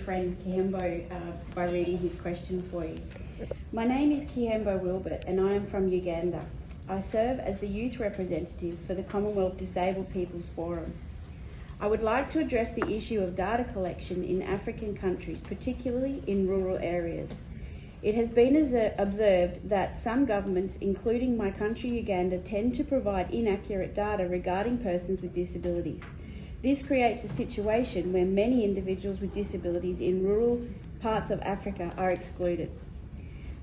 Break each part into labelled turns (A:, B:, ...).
A: friend Kihembo by reading his question for you. My name is Kihembo Wilbert and I am from Uganda. I serve as the youth representative for the Commonwealth Disabled People's Forum. I would like to address the issue of data collection in African countries, particularly in rural areas. It has been observed that some governments, including my country Uganda, tend to provide inaccurate data regarding persons with disabilities. This creates a situation where many individuals with disabilities in rural parts of Africa are excluded.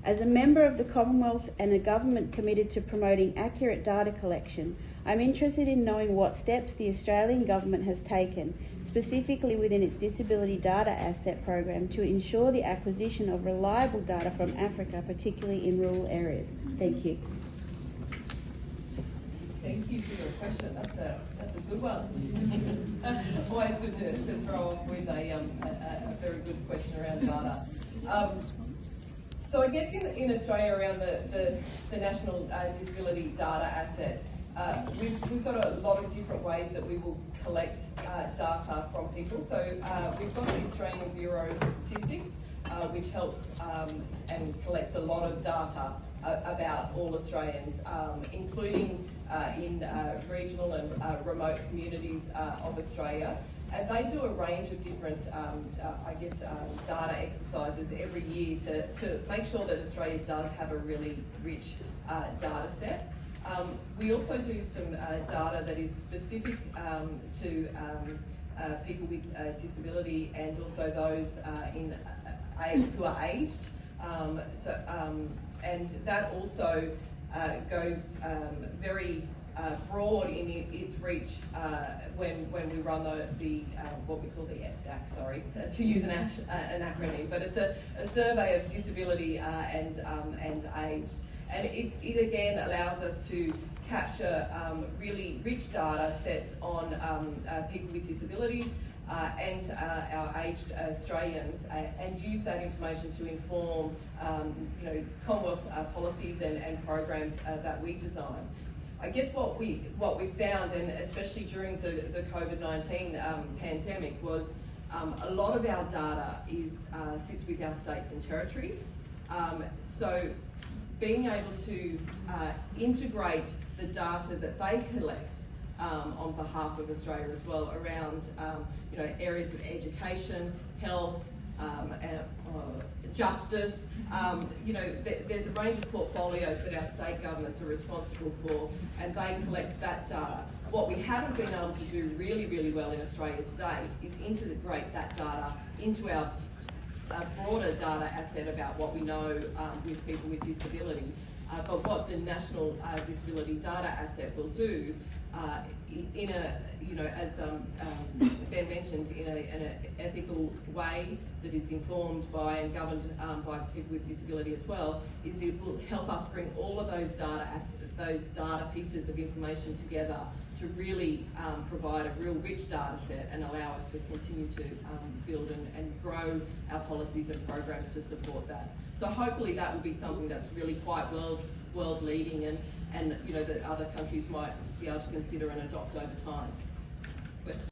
A: As a member of the Commonwealth and a government committed to promoting accurate data collection, I'm interested in knowing what steps the Australian government has taken, specifically within its Disability Data Asset Program, to ensure the acquisition of reliable data from Africa, particularly in rural areas. Thank you.
B: Thank you for your question. That's a good one. Always good to throw off with a very good question around data. So I guess in Australia, around the National Disability Data Asset, we've got a lot of different ways that we will collect data from people. So we've got the Australian Bureau of Statistics, which helps and collects a lot of data about all Australians, including in regional and remote communities of Australia. And they do a range of different, data exercises every year to make sure that Australia does have a really rich data set. We also do some data that is specific to people with disability and also those who are aged. And that also goes very broad in its reach when we run what we call the SDAC, sorry, to use an acronym, but it's a survey of disability and age. And it again allows us to capture really rich data sets on people with disabilities and our aged Australians, and use that information to inform Commonwealth policies and programs that we design. I guess what we found, and especially during the COVID-19 pandemic, was a lot of our data sits with our states and territories. So being able to integrate the data that they collect on behalf of Australia as well around areas of education, health, justice. There's a range of portfolios that our state governments are responsible for, and they collect that data. What we haven't been able to do really, really well in Australia today is integrate that data into our broader data asset about what we know with people with disability. But what the National Disability Data Asset will do, as Ben mentioned, in an ethical way that is informed by and governed by people with disability as well, is it will help us bring all of those data pieces of information together to really provide a real rich data set and allow us to continue to build and grow our policies and programs to support that. So hopefully that will be something that's really quite world leading and that other countries might be able to consider and adopt over time. Question.